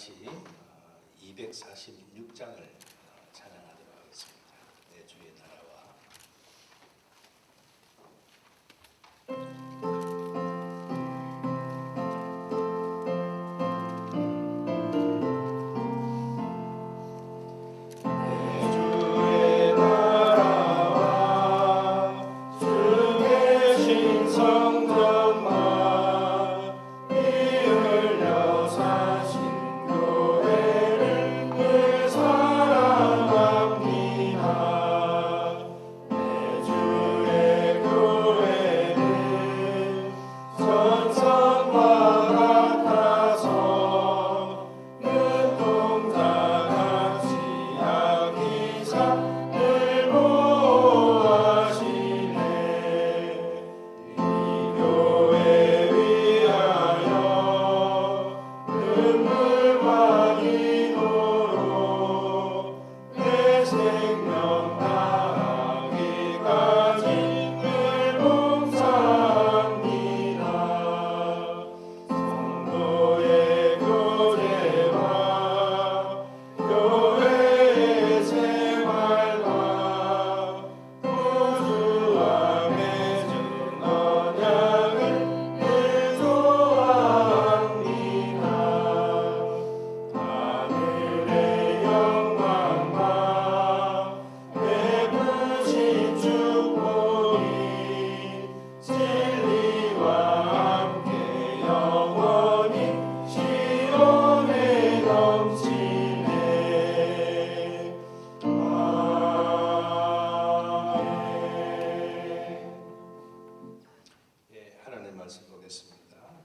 같이 246장을 찬양하도록 하겠습니다. 내 주의 나라와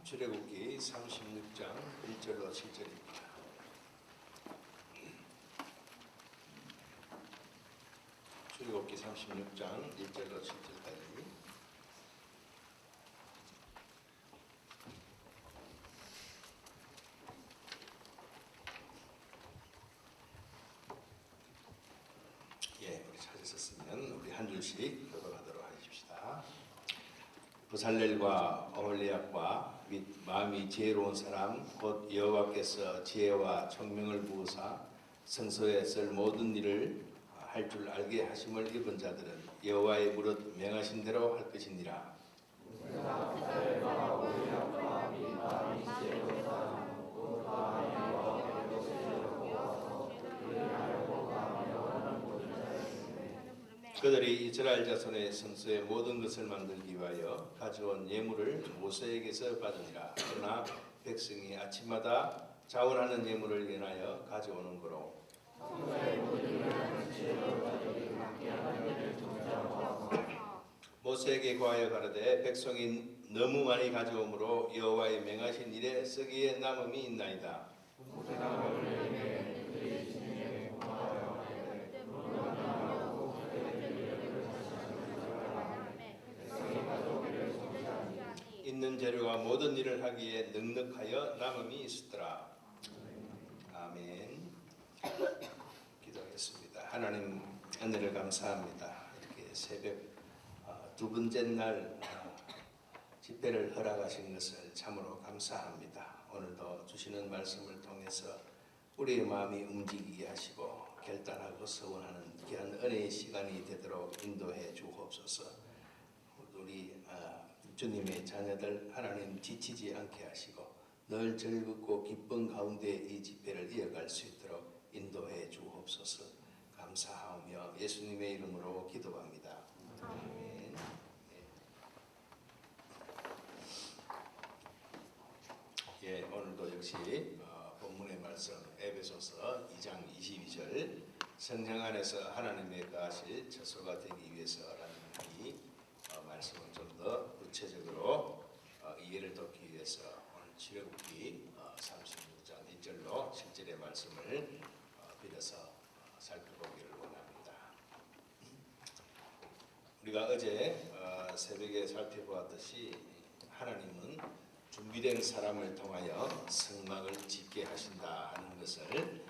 출애굽기 36장 1절로 7절입니다. 출애굽기 36장 1절로 7절까지. 우리 찾으셨으면 우리 한 줄씩 교독하도록 하십시다. 부살렐과 오홀리압과 및 마음이 지혜로운 사람 곧 여호와께서 지혜와 총명을 부으사 성소에 쓸 모든 일을 할 줄 알게 하심을 입은 자들은 여호와의 무릇 명하신 대로 할 것이니라. 그들이 이스라엘 자손의 성소의 모든 것을 만들기 위하여 가져온 예물을 모세에게서 받으니라. 그러나 백성이 아침마다 자원하는 예물을 인하여 가져오는 거로 모세에게 고하여 가라되 백성이 너무 많이 가져오므로 여호와의 명하신 일에 쓰기에 남음이 있나이다. 있는 재료와 모든 일을 하기에 넉넉하여 남음이 있었더라. 아멘. 기도하겠습니다. 하나님 은혜를 감사합니다. 이렇게 새벽 두 번째 날 집회를 허락하신 것을 참으로 감사합니다. 오늘도 주시는 말씀을 통해서 우리의 마음이 움직이게 하시고 결단하고 서원하는 귀한 은혜의 시간이 되도록 인도해 주옵소서. 우리 주님의 자녀들 하나님 지치지 않게 하시고 늘 즐겁고 기쁜 가운데 이 집회를 이어갈 수 있도록 인도해 주옵소서. 감사하며 예수님의 이름으로 기도합니다. 아멘. 오늘도 역시 본문의 말씀 에베소서 2장 22절 성령 안에서 하나님의 거하실 처소가 되기 위해서라는 이 말씀을 좀 더 구체적으로 이해를 돕기 위해서 오늘 출애굽기 36장 1절로 7절의 말씀을 빌어서 살펴보기를 원합니다. 우리가 어제 새벽에 살펴보았듯이 하나님은 준비된 사람을 통하여 성막을 짓게 하신다 하는 것을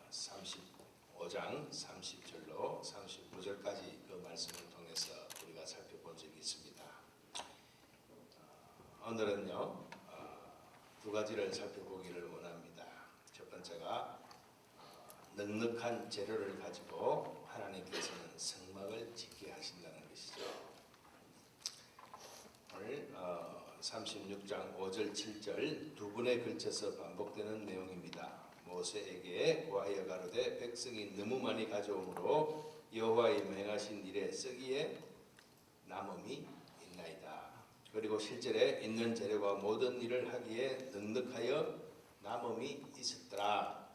35장 30절로 39절까지 그 말씀을 통해서 우리가 살펴본 적이 있습니다. 오늘은요 두 가지를 살펴보기를 원합니다. 번째가 넉넉한 재료를 가지고 하나님께서는 성막을 짓게 하신다는 것이죠. 오늘 36장 5절 7절 두 번에 걸쳐서 반복되는 내용입니다. 모세에게 고하여 가로되 백성이 너무 많이 가져오므로 여호와의 명하신 일에 쓰기에 남음이 있나이다. 그리고 7절에 있는 재료가 모든 일을 하기에 넉넉하여 남음이 있었더라.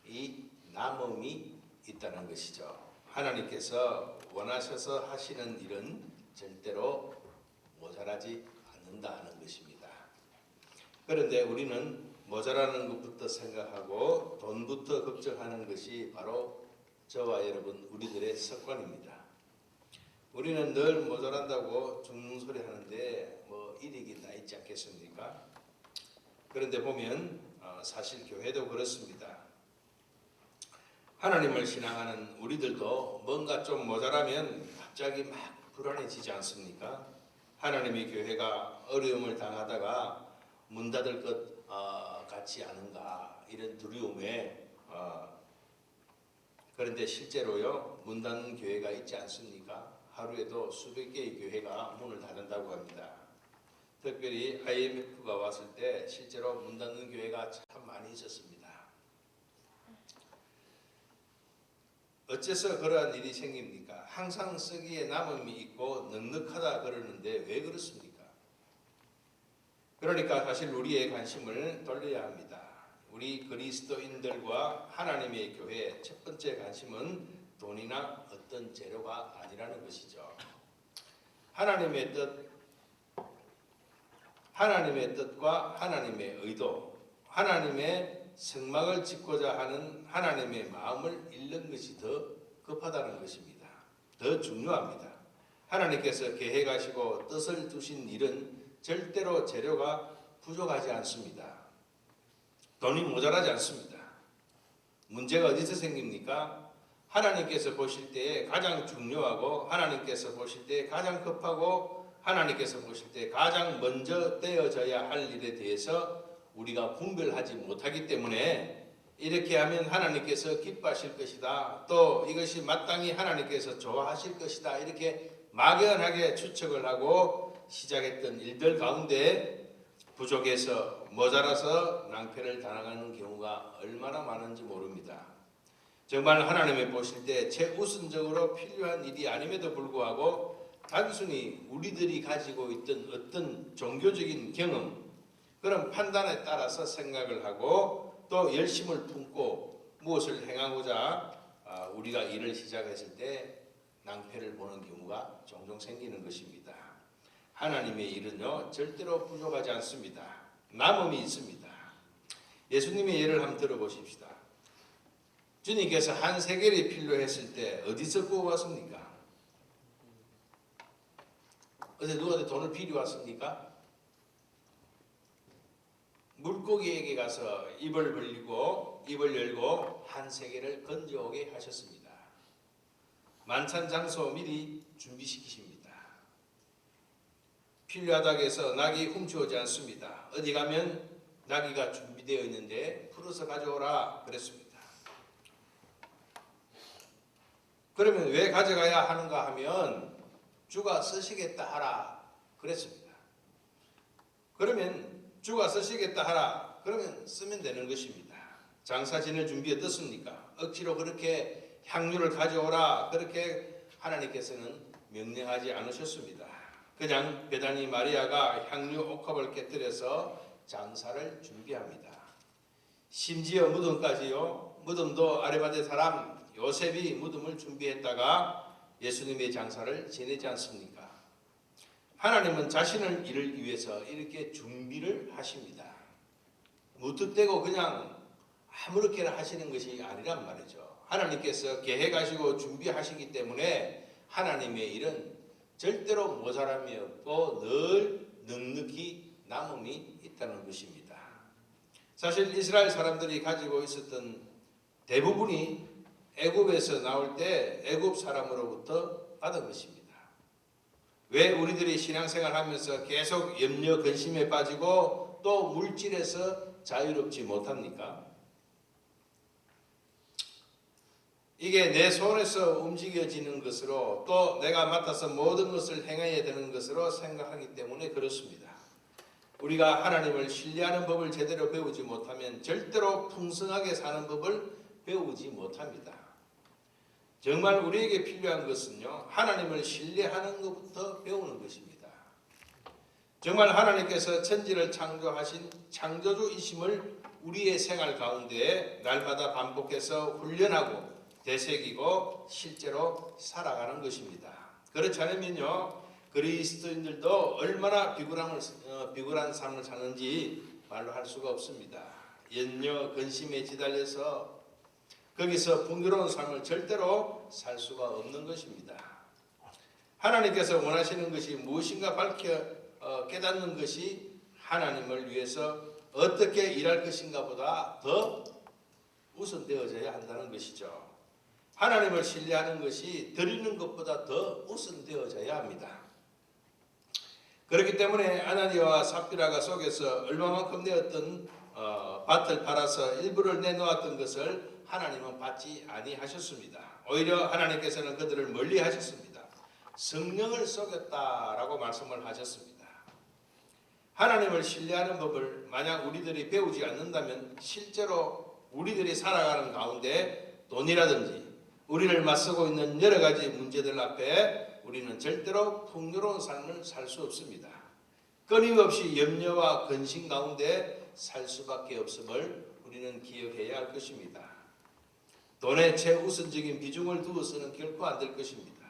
이 남음이 있다는 것이죠. 하나님께서 원하셔서 하시는 일은 절대로 모자라지 않는다는 것입니다. 그런데 우리는 모자라는 것부터 생각하고 돈부터 걱정하는 것이 바로 저와 여러분 우리들의 습관입니다. 우리는 늘 모자란다고 죽는 소리 하는데 뭐 일익이 다 있지 않겠습니까? 그런데 보면 사실 교회도 그렇습니다. 하나님을 신앙하는 우리들도 뭔가 좀 모자라면 갑자기 막 불안해지지 않습니까? 하나님의 교회가 어려움을 당하다가 문 닫을 것 같지 않은가 이런 두려움에 그런데 실제로요 문 닫는 교회가 있지 않습니까? 하루에도 수백 개의 교회가 문을 닫는다고 합니다. 특별히 IMF가 왔을 때 실제로 문 닫는 교회가 참 많이 있었습니다. 어째서 그러한 일이 생깁니까? 항상 쓰기에 남음이 있고 넉넉하다 그러는데 왜 그렇습니까? 그러니까 사실 우리의 관심을 돌려야 합니다. 우리 그리스도인들과 하나님의 교회 첫 번째 관심은 돈이나 어떤 재료가 아니라는 것이죠. 하나님의 뜻과 하나님의 의도, 하나님의 성막을 짓고자 하는 하나님의 마음을 잃는 것이 더 급하다는 것입니다. 더 중요합니다. 하나님께서 계획하시고 뜻을 두신 일은 절대로 재료가 부족하지 않습니다. 돈이 모자라지 않습니다. 문제가 어디서 생깁니까? 하나님께서 보실 때에 가장 중요하고 하나님께서 보실 때에 가장 급하고 하나님께서 보실 때 가장 먼저 떼어져야 할 일에 대해서 우리가 분별하지 못하기 때문에 이렇게 하면 하나님께서 기뻐하실 것이다. 또 이것이 마땅히 하나님께서 좋아하실 것이다. 이렇게 막연하게 추측을 하고 시작했던 일들 가운데 부족해서 모자라서 낭패를 당하는 경우가 얼마나 많은지 모릅니다. 정말 하나님이 보실 때 최우선적으로 필요한 일이 아님에도 불구하고 단순히 우리들이 가지고 있던 어떤 종교적인 경험 그런 판단에 따라서 생각을 하고 또 열심을 품고 무엇을 행하고자 우리가 일을 시작했을 때 낭패를 보는 경우가 종종 생기는 것입니다. 하나님의 일은요 절대로 부족하지 않습니다. 남음이 있습니다. 예수님의 예를 한번 들어보십시다. 주님께서 한 세겔이 필요했을 때 어디서 구워왔습니까? 어제 누구한테 돈을 빌려왔습니까? 물고기에게 가서 입을 열고 한 세겔을 건져오게 하셨습니다. 만찬 장소 미리 준비시키십니다. 필요하다고 해서 낙이 훔쳐오지 않습니다. 어디 가면 나귀가 준비되어 있는데 풀어서 가져오라 그랬습니다. 그러면 왜 가져가야 하는가 하면 주가 쓰시겠다 하라 그랬습니다. 그러면 주가 쓰시겠다 하라 그러면 쓰면 되는 것입니다. 장사 지낼 준비 어떻습니까? 억지로 그렇게 향유를 가져오라 그렇게 하나님께서는 명령하지 않으셨습니다. 그냥 베다니 마리아가 향유 옥합을 깨뜨려서 장사를 준비합니다. 심지어 무덤까지요. 무덤도 아리마대 사람 요셉이 무덤을 준비했다가 예수님의 장사를 지내지 않습니까? 하나님은 자신을 일을 위해서 이렇게 준비를 하십니다. 무턱대고 그냥 아무렇게나 하시는 것이 아니란 말이죠. 하나님께서 계획하시고 준비하시기 때문에 하나님의 일은 절대로 모자람이 없고 늘 넉넉히 남음이 있다는 것입니다. 사실 이스라엘 사람들이 가지고 있었던 대부분이 애굽에서 나올 때 애굽 사람으로부터 받은 것입니다. 왜 우리들이 신앙생활 하면서 계속 염려 근심에 빠지고 또 물질에서 자유롭지 못합니까? 이게 내 손에서 움직여지는 것으로 또 내가 맡아서 모든 것을 행해야 되는 것으로 생각하기 때문에 그렇습니다. 우리가 하나님을 신뢰하는 법을 제대로 배우지 못하면 절대로 풍성하게 사는 법을 배우지 못합니다. 정말 우리에게 필요한 것은요, 하나님을 신뢰하는 것부터 배우는 것입니다. 정말 하나님께서 천지를 창조하신 창조주이심을 우리의 생활 가운데 날마다 반복해서 훈련하고 되새기고 실제로 살아가는 것입니다. 그렇지 않으면요, 그리스도인들도 얼마나 비굴한 삶을 사는지 말로 할 수가 없습니다. 염려, 근심에 지달려서 거기서 풍요로운 삶을 절대로 살 수가 없는 것입니다. 하나님께서 원하시는 것이 무엇인가 깨닫는 것이 하나님을 위해서 어떻게 일할 것인가 보다 더 우선되어져야 한다는 것이죠. 하나님을 신뢰하는 것이 드리는 것보다 더 우선되어져야 합니다. 그렇기 때문에 아나니아와 삽비라가 속에서 얼마만큼 내었던 밭을 팔아서 일부를 내놓았던 것을 하나님은 받지 아니하셨습니다. 오히려 하나님께서는 그들을 멀리 하셨습니다. 성령을 속였다라고 말씀을 하셨습니다. 하나님을 신뢰하는 법을 만약 우리들이 배우지 않는다면 실제로 우리들이 살아가는 가운데 돈이라든지 우리를 맞서고 있는 여러 가지 문제들 앞에 우리는 절대로 풍요로운 삶을 살 수 없습니다. 끊임없이 염려와 근심 가운데 살 수밖에 없음을 우리는 기억해야 할 것입니다. 돈에 최우선적인 비중을 두어서는 결코 안 될 것입니다.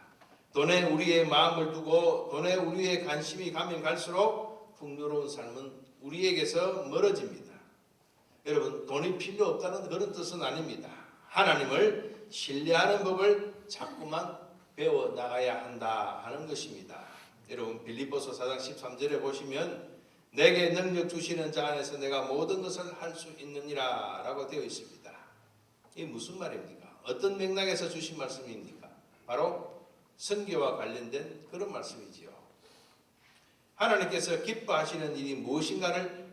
돈에 우리의 마음을 두고 돈에 우리의 관심이 가면 갈수록 풍요로운 삶은 우리에게서 멀어집니다. 여러분, 돈이 필요 없다는 그런 뜻은 아닙니다. 하나님을 신뢰하는 법을 자꾸만 배워나가야 한다 하는 것입니다. 여러분, 빌립보서 4장 13절에 보시면 내게 능력 주시는 자 안에서 내가 모든 것을 할 수 있느니라 라고 되어 있습니다. 이게 무슨 말입니까? 어떤 맥락에서 주신 말씀입니까? 바로 선교와 관련된 그런 말씀이지요. 하나님께서 기뻐하시는 일이 무엇인가를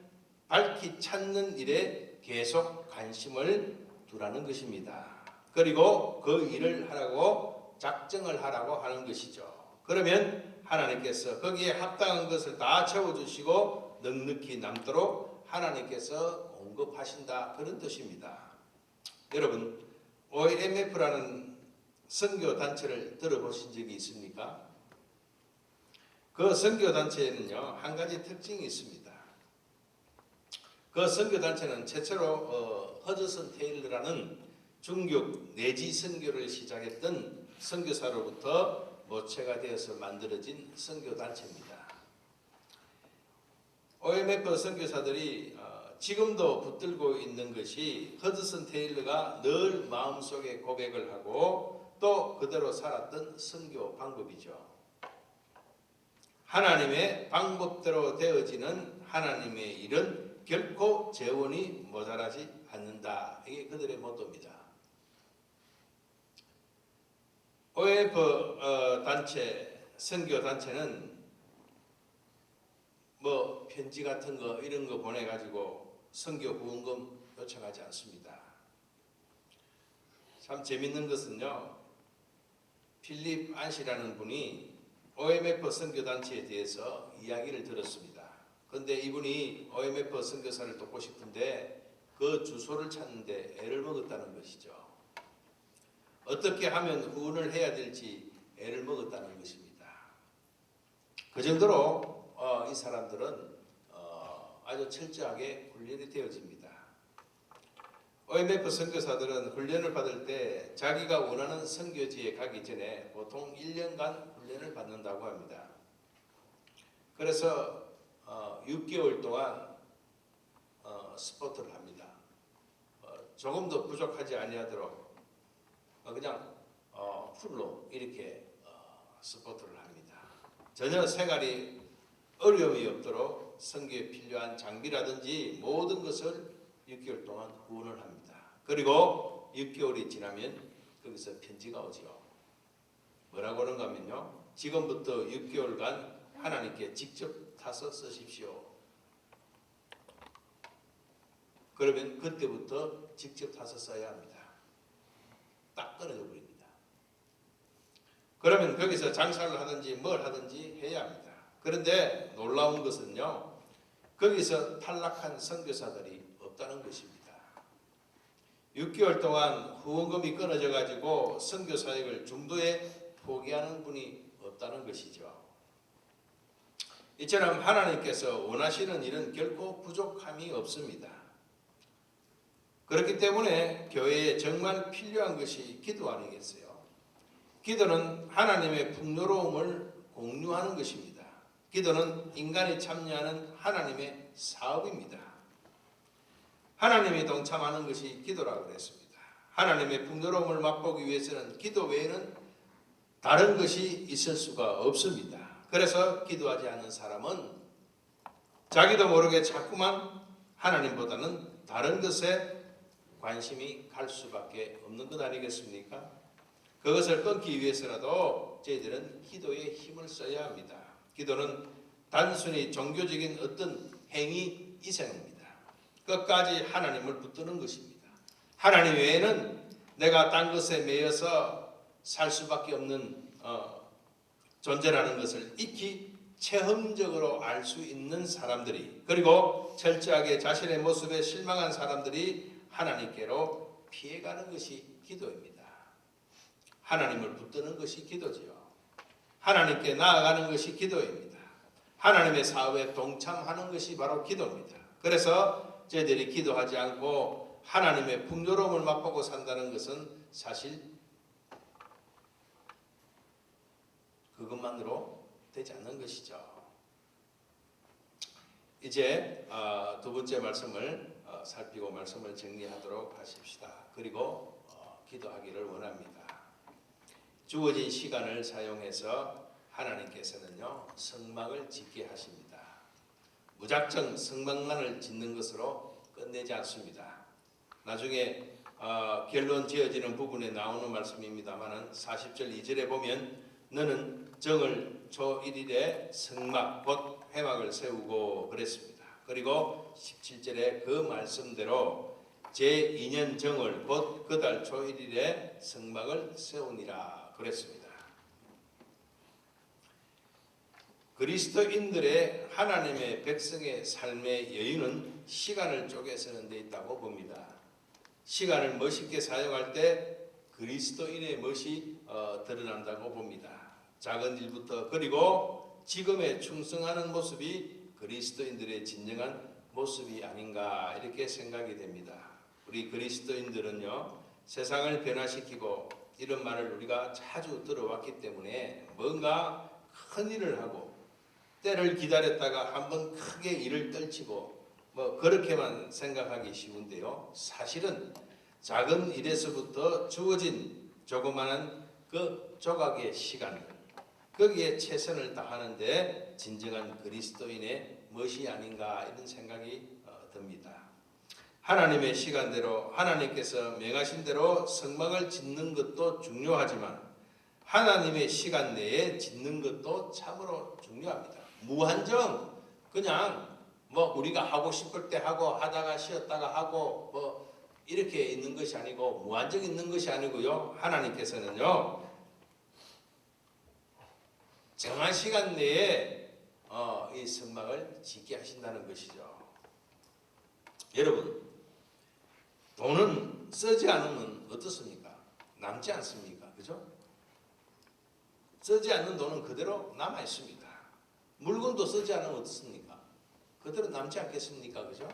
밝히 찾는 일에 계속 관심을 두라는 것입니다. 그리고 그 일을 하라고 작정을 하라고 하는 것이죠. 그러면 하나님께서 거기에 합당한 것을 다 채워주시고 넉넉히 남도록 하나님께서 공급하신다 그런 뜻입니다. 여러분, OMF라는 선교단체를 들어보신 적이 있습니까? 그 선교단체에는요 한 가지 특징이 있습니다. 그 선교단체는 최초로 허드슨 테일러라는 중국 내지 선교를 시작했던 선교사로부터 모체가 되어서 만들어진 선교단체입니다. OMF 선교사들이 지금도 붙들고 있는 것이 허드슨 테일러가 늘 마음속에 고백을 하고 또 그대로 살았던 선교 방법이죠. 하나님의 방법대로 되어지는 하나님의 일은 결코 재원이 모자라지 않는다. 이게 그들의 모토입니다. OF 단체, 선교 단체는 뭐 편지 같은 거 이런 거 보내가지고 선교 후원금 요청하지 않습니다. 참 재밌는 것은요, 필립 안시라는 분이 OMF 선교단체에 대해서 이야기를 들었습니다. 그런데 이분이 OMF 선교사를 돕고 싶은데 그 주소를 찾는데 애를 먹었다는 것이죠. 어떻게 하면 후원을 해야 될지 애를 먹었다는 것입니다. 그 정도로 이 사람들은 아주 철저하게 훈련이 되어집니다. OMF 선교사들은 훈련을 받을 때 자기가 원하는 선교지에 가기 전에 보통 1년간 훈련을 받는다고 합니다. 그래서 6개월 동안 스포트를 합니다. 조금도 부족하지 아니하도록 그냥 풀로 이렇게 스포트를 합니다. 전혀 생활이 어려움이 없도록 선교에 필요한 장비라든지 모든 것을 6개월 동안 후원을 합니다. 그리고 6개월이 지나면 거기서 편지가 오죠. 뭐라고 그런가 하면요, 지금부터 6개월간 하나님께 직접 타서 쓰십시오. 그러면 그때부터 직접 타서 써야 합니다. 딱 끊어져 버립니다. 그러면 거기서 장사를 하든지 뭘 하든지 해야 합니다. 그런데 놀라운 것은요, 거기서 탈락한 선교사들이 없다는 것입니다. 6개월 동안 후원금이 끊어져 가지고 선교 사역을 중도에 포기하는 분이 없다는 것이죠. 이처럼 하나님께서 원하시는 일은 결코 부족함이 없습니다. 그렇기 때문에 교회에 정말 필요한 것이 기도 아니겠어요? 기도는 하나님의 풍요로움을 공유하는 것입니다. 기도는 인간이 참여하는 하나님의 사업입니다. 하나님이 동참하는 것이 기도라고 그랬습니다. 하나님의 풍요로움을 맛보기 위해서는 기도 외에는 다른 것이 있을 수가 없습니다. 그래서 기도하지 않는 사람은 자기도 모르게 자꾸만 하나님보다는 다른 것에 관심이 갈 수밖에 없는 것 아니겠습니까? 그것을 끊기 위해서라도 저희들은 기도에 힘을 써야 합니다. 기도는 단순히 종교적인 어떤 행위 이상입니다. 끝까지 하나님을 붙드는 것입니다. 하나님 외에는 내가 딴 것에 매여서 살 수밖에 없는 존재라는 것을 익히 체험적으로 알 수 있는 사람들이, 그리고 철저하게 자신의 모습에 실망한 사람들이 하나님께로 피해가는 것이 기도입니다. 하나님을 붙드는 것이 기도지요. 하나님께 나아가는 것이 기도입니다. 하나님의 사업에 동참하는 것이 바로 기도입니다. 그래서 저희들이 기도하지 않고 하나님의 풍요로움을 맛보고 산다는 것은 사실 그것만으로 되지 않는 것이죠. 이제 두 번째 말씀을 살피고 말씀을 정리하도록 하십시다. 그리고 기도하기를 원합니다. 주어진 시간을 사용해서 하나님께서는요, 성막을 짓게 하십니다. 무작정 성막만을 짓는 것으로 끝내지 않습니다. 나중에 결론 지어지는 부분에 나오는 말씀입니다만 40절 2절에 보면 너는 정을 초 1일에 성막 곧 회막을 세우고 그랬습니다. 그리고 17절에 그 말씀대로 제2년 정을 곧 그 달 초 1일에 성막을 세우니라 그랬습니다. 그리스도인들의 하나님의 백성의 삶의 여유는 시간을 쪼개서는 데 있다고 봅니다. 시간을 멋있게 사용할 때 그리스도인의 멋이 드러난다고 봅니다. 작은 일부터, 그리고 지금에 충성하는 모습이 그리스도인들의 진정한 모습이 아닌가 이렇게 생각이 됩니다. 우리 그리스도인들은요, 세상을 변화시키고 이런 말을 우리가 자주 들어왔기 때문에 뭔가 큰 일을 하고 때를 기다렸다가 한번 크게 일을 떨치고 그렇게만 생각하기 쉬운데요, 사실은 작은 일에서부터 주어진 조그마한 그 조각의 시간, 거기에 최선을 다하는데 진정한 그리스도인의 멋이 아닌가 이런 생각이 듭니다. 하나님의 시간대로 하나님께서 명하신 대로 성막을 짓는 것도 중요하지만 하나님의 시간 내에 짓는 것도 참으로 중요합니다. 무한정 그냥 우리가 하고 싶을 때 하고 하다가 쉬었다가 하고 이렇게 있는 것이 아니고 무한정 있는 것이 아니고요, 하나님께서는요 정한 시간 내에 이 성막을 짓게 하신다는 것이죠. 여러분, 돈은 쓰지 않으면 어떻습니까? 남지 않습니까? 그죠? 쓰지 않는 돈은 그대로 남아 있습니다. 물건도 쓰지 않으면 어떻습니까? 그대로 남지 않겠습니까? 그죠?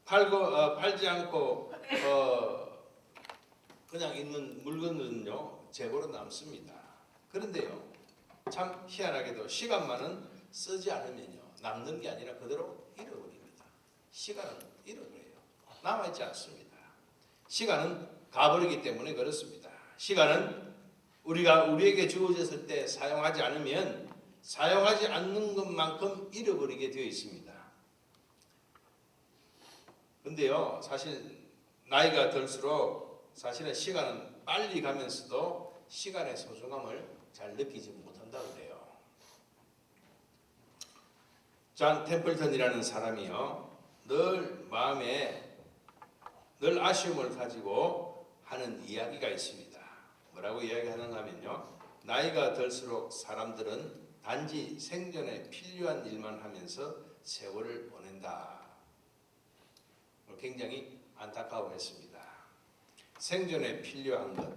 팔지 않고 그냥 있는 물건은요 재고로 남습니다. 그런데요, 참 희한하게도 시간만은 쓰지 않으면요 남는 게 아니라 그대로 잃어버립니다. 시간은 잃어버려요. 남아있지 않습니다. 시간은 가버리기 때문에 그렇습니다. 시간은 우리에게 주어졌을 때 사용하지 않으면 사용하지 않는 것만큼 잃어버리게 되어 있습니다. 근데요, 사실 나이가 들수록 사실은 시간은 빨리 가면서도 시간의 소중함을 잘 느끼지 못한다고 그래요. 존 템플턴이라는 사람이요, 늘 마음에 늘 아쉬움을 가지고 하는 이야기가 있습니다. 뭐라고 이야기하는가 하면요, 나이가 들수록 사람들은 단지 생존에 필요한 일만 하면서 세월을 보낸다. 굉장히 안타까워했습니다. 생존에 필요한 것,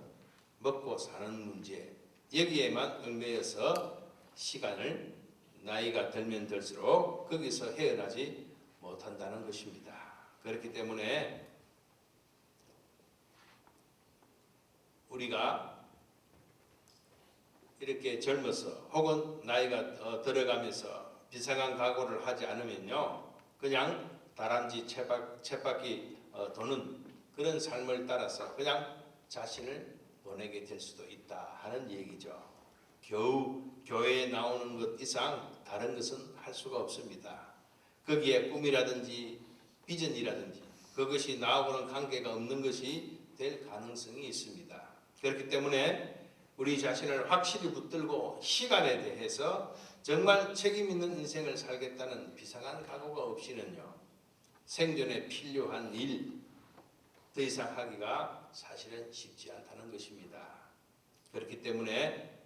먹고 사는 문제, 여기에만 얽매여서 시간을 나이가 들면 들수록 거기서 헤어나지 못한다는 것입니다. 그렇기 때문에 우리가 이렇게 젊어서 혹은 나이가 들어가면서 비상한 각오를 하지 않으면요, 그냥 다람쥐 쳇바퀴 도는 그런 삶을 따라서 그냥 자신을 보내게 될 수도 있다 하는 얘기죠. 겨우 교회에 나오는 것 이상 다른 것은 할 수가 없습니다. 거기에 꿈이라든지 비전이라든지 그것이 나하고는 관계가 없는 것이 될 가능성이 있습니다. 그렇기 때문에 우리 자신을 확실히 붙들고 시간에 대해서 정말 책임 있는 인생을 살겠다는 비상한 각오가 없이는요, 생존에 필요한 일 더 이상 하기가 사실은 쉽지 않다는 것입니다. 그렇기 때문에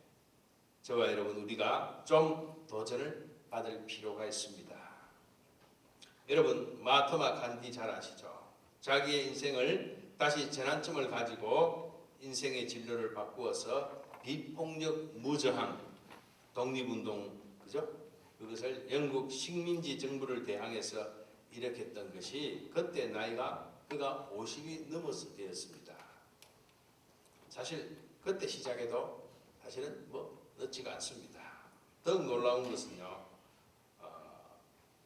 저와 여러분, 우리가 좀 도전을 받을 필요가 있습니다. 여러분, 마하트마 간디 잘 아시죠? 자기의 인생을 다시 재난점을 가지고 인생의 진로를 바꾸어서 비폭력 무저항 독립운동, 그죠? 그것을 영국 식민지 정부를 대항해서 일으켰던 것이 그때 나이가 그가 50이 넘어서 되었습니다. 사실 그때 시작해도 사실은 늦지가 않습니다. 더욱 놀라운 것은요,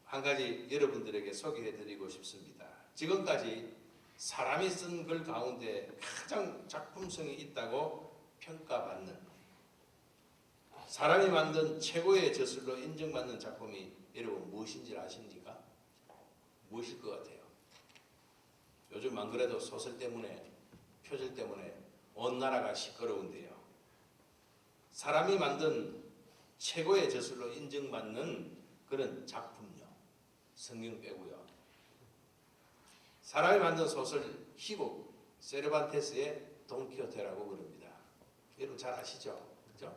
한 가지 여러분들에게 소개해드리고 싶습니다. 지금까지 사람이 쓴 글 가운데 가장 작품성이 있다고 평가받는, 사람이 만든 최고의 저술로 인정받는 작품이 여러분 무엇인지 아십니까? 무엇일 것 같아요? 요즘 안 그래도 소설 때문에, 표절 때문에 온 나라가 시끄러운데요, 사람이 만든 최고의 저술로 인정받는 그런 작품요, 성경 빼고요, 사람이 만든 소설 희곡 세르반테스의 돈키호테라고 부릅니다. 여러분 잘 아시죠? 그죠?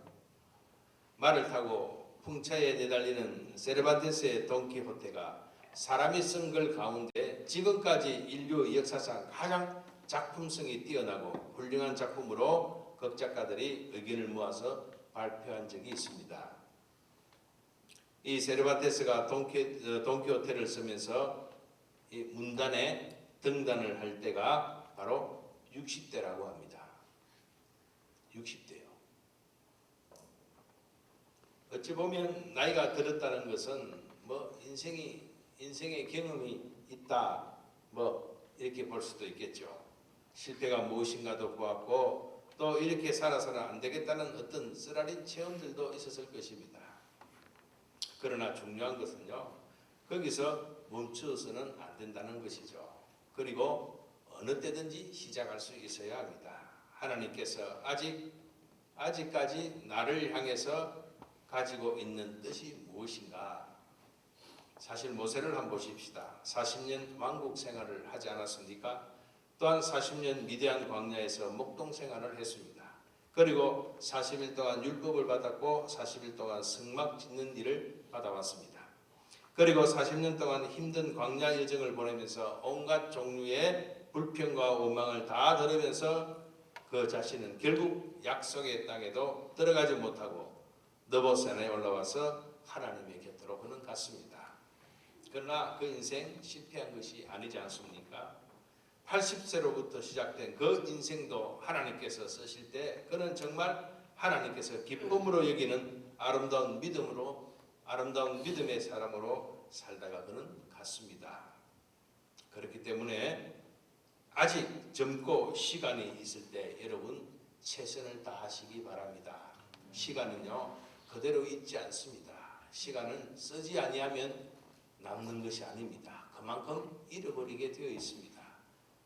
말을 타고 풍차에 내달리는 세르반테스의 돈키호테가 사람이 쓴 글 가운데 지금까지 인류 역사상 가장 작품성이 뛰어나고 훌륭한 작품으로 극작가들이 의견을 모아서 발표한 적이 있습니다. 이 세르반테스가 돈키호테를 쓰면서 이 문단에 등단을 할 때가 바로 60대라고 합니다. 60대요. 어찌 보면 나이가 들었다는 것은 인생의 경험이 있다, 이렇게 볼 수도 있겠죠. 실패가 무엇인가도 보았고 또 이렇게 살아서는 안 되겠다는 어떤 쓰라린 체험들도 있었을 것입니다. 그러나 중요한 것은요, 거기서 멈춰서는 안 된다는 것이죠. 그리고 어느 때든지 시작할 수 있어야 합니다. 하나님께서 아직까지 나를 향해서 가지고 있는 뜻이 무엇인가? 사실 모세를 한번 보십시다. 40년 왕국 생활을 하지 않았습니까? 또한 40년 미디안 광야에서 목동 생활을 했습니다. 그리고 40일 동안 율법을 받았고 40일 동안 성막 짓는 일을 받아왔습니다. 그리고 40년 동안 힘든 광야 여정을 보내면서 온갖 종류의 불평과 원망을 다 들으면서 그 자신은 결국 약속의 땅에도 들어가지 못하고 느보산에 올라와서 하나님의 곁으로 그는 갔습니다. 그러나 그 인생 실패한 것이 아니지 않습니까? 80세로부터 시작된 그 인생도 하나님께서 쓰실 때 그는 정말 하나님께서 기쁨으로 여기는 아름다운 믿음의 사람으로 살다가 그는 갔습니다. 그렇기 때문에 아직 젊고 시간이 있을 때 여러분 최선을 다하시기 바랍니다. 시간은요 그대로 있지 않습니다. 시간은 쓰지 아니하면 남는 것이 아닙니다. 그만큼 잃어버리게 되어 있습니다.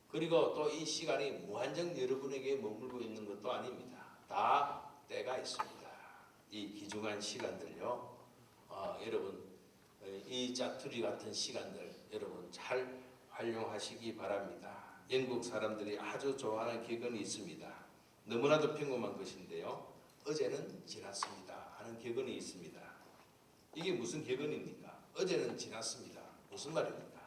그리고 또 이 시간이 무한정 여러분에게 머물고 있는 것도 아닙니다. 다 때가 있습니다. 이 귀중한 시간들요, 여러분 이 짜투리 같은 시간들 여러분 잘 활용하시기 바랍니다. 영국 사람들이 아주 좋아하는 격언이 있습니다. 너무나도 평범한 것인데요. 어제는 지났습니다 하는 격언이 있습니다. 이게 무슨 격언입니까? 어제는 지났습니다. 무슨 말입니까?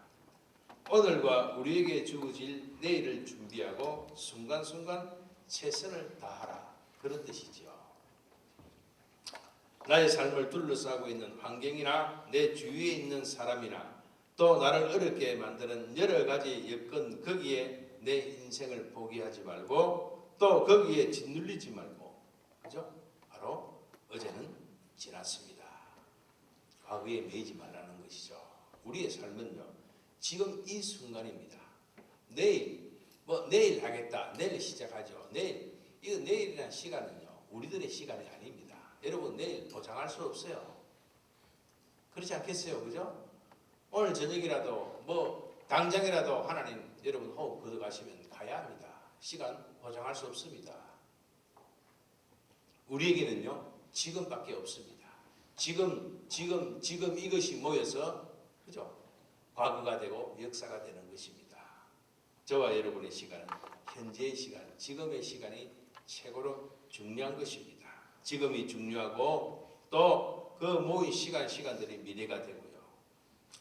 오늘과 우리에게 주어질 내일을 준비하고 순간순간 최선을 다하라, 그런 뜻이죠. 나의 삶을 둘러싸고 있는 환경이나 내 주위에 있는 사람이나 또 나를 어렵게 만드는 여러 가지 여건, 거기에 내 인생을 포기하지 말고 또 거기에 짓눌리지 말고, 그죠? 바로 어제는 지났습니다. 과거에 매이지 말라는 것이죠. 우리의 삶은요, 지금 이 순간입니다. 내일 하겠다, 내일 시작하죠. 이거 내일이라는 시간은요, 우리들의 시간이 아닙니다. 여러분, 내일 보장할 수 없어요. 그렇지 않겠어요? 그죠? 오늘 저녁이라도 당장이라도 하나님 여러분 호흡 걷어가시면 가야 합니다. 시간 보장할 수 없습니다. 우리에게는요, 지금밖에 없습니다. 지금 이것이 모여서, 그죠? 과거가 되고 역사가 되는 것입니다. 저와 여러분의 시간은 현재의 시간, 지금의 시간이 최고로 중요한 것입니다. 지금이 중요하고 또 그 모인 시간들이 미래가 되고요.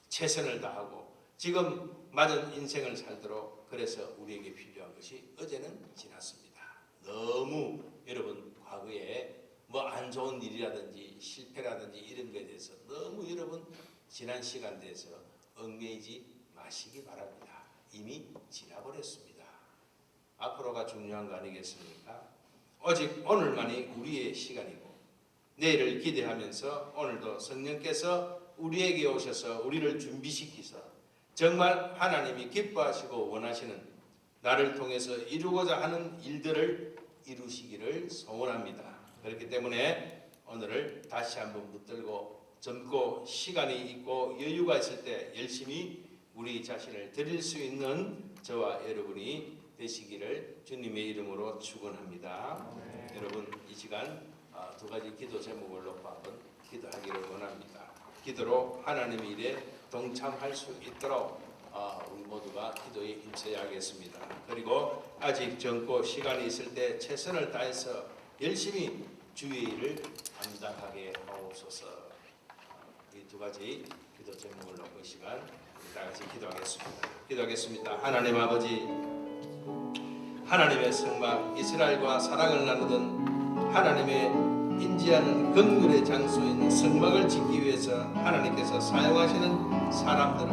최선을 다하고 지금 맞은 인생을 살도록, 그래서 우리에게 필요한 것이 어제는 지났습니다. 너무 여러분 과거에 안 좋은 일이라든지 실패라든지 이런 것에 대해서 너무 여러분 지난 시간에 대해서 얽매이지 마시기 바랍니다. 이미 지나버렸습니다. 앞으로가 중요한 거 아니겠습니까? 오직 오늘만이 우리의 시간이고, 내일을 기대하면서 오늘도 성령께서 우리에게 오셔서 우리를 준비시키서 정말 하나님이 기뻐하시고 원하시는 나를 통해서 이루고자 하는 일들을 이루시기를 소원합니다. 그렇기 때문에 오늘을 다시 한번 붙들고 젊고 시간이 있고 여유가 있을 때 열심히 우리 자신을 드릴 수 있는 저와 여러분이 되시기를 주님의 이름으로 축원합니다. 여러분, 이 시간 두 가지 기도 제목을 놓고 한번 기도하기를 원합니다. 기도로 하나님의 일에 동참할 수 있도록 우리 모두가 기도에 힘써야 하겠습니다. 그리고 아직 젊고 시간이 있을 때 최선을 다해서 열심히 주의 일을 감당하게 하옵소서. 이 두 가지 기도 제목을 놓고 이 시간 다 같이 기도하겠습니다. 하나님 아버지, 하나님의 성막 이스라엘과 사랑을 나누던 하나님의 인지하는 긍휼의 장소인 성막을 짓기 위해서 하나님께서 사용하시는 사람들을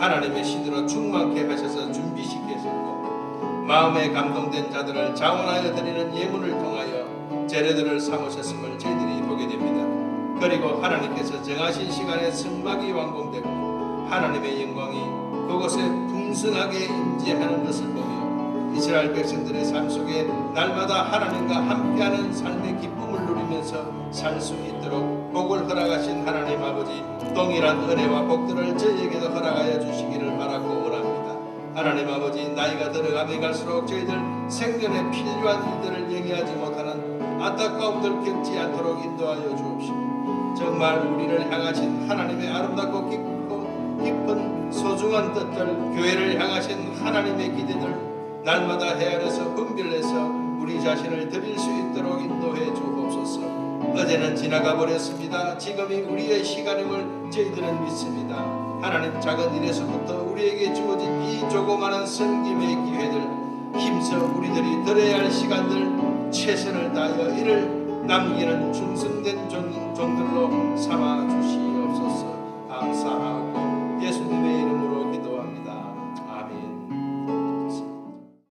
하나님의 신으로 충만케 하셔서 준비시키셨고, 마음에 감동된 자들을 자원하여 드리는 예물을 통하여 재료들을 삼으셨음을 저희들이 보게 됩니다. 그리고 하나님께서 정하신 시간에 성막이 완공되고 하나님의 영광이 그곳에 풍성하게 임재하는 것을 보며 이스라엘 백성들의 삶 속에 날마다 하나님과 함께하는 삶의 기쁨을 누리면서 살 수 있도록 복을 허락하신 하나님 아버지, 동일한 은혜와 복들을 저희에게도 허락하여 주시기를 바라고 원합니다. 하나님 아버지, 나이가 들어가면 갈수록 저희들 생존에 필요한 일들을 영위하지 못하는 안타까움들 겪지 않도록 인도하여 주옵시고, 정말 우리를 향하신 하나님의 아름답고 깊은 소중한 뜻들, 교회를 향하신 하나님의 기대들 날마다 헤아려서 분별해서 우리 자신을 드릴 수 있도록 인도해 주옵소서. 어제는 지나가 버렸습니다. 지금이 우리의 시간임을 저희들은 믿습니다. 하나님, 작은 일에서부터 우리에게 주어진 이 조그마한 섬김의 기회들, 힘써 우리들이 들어야 할 시간들 최선을 다하여 이를 남기는 충성된 종들로 삼아 주시옵소서. 감사하고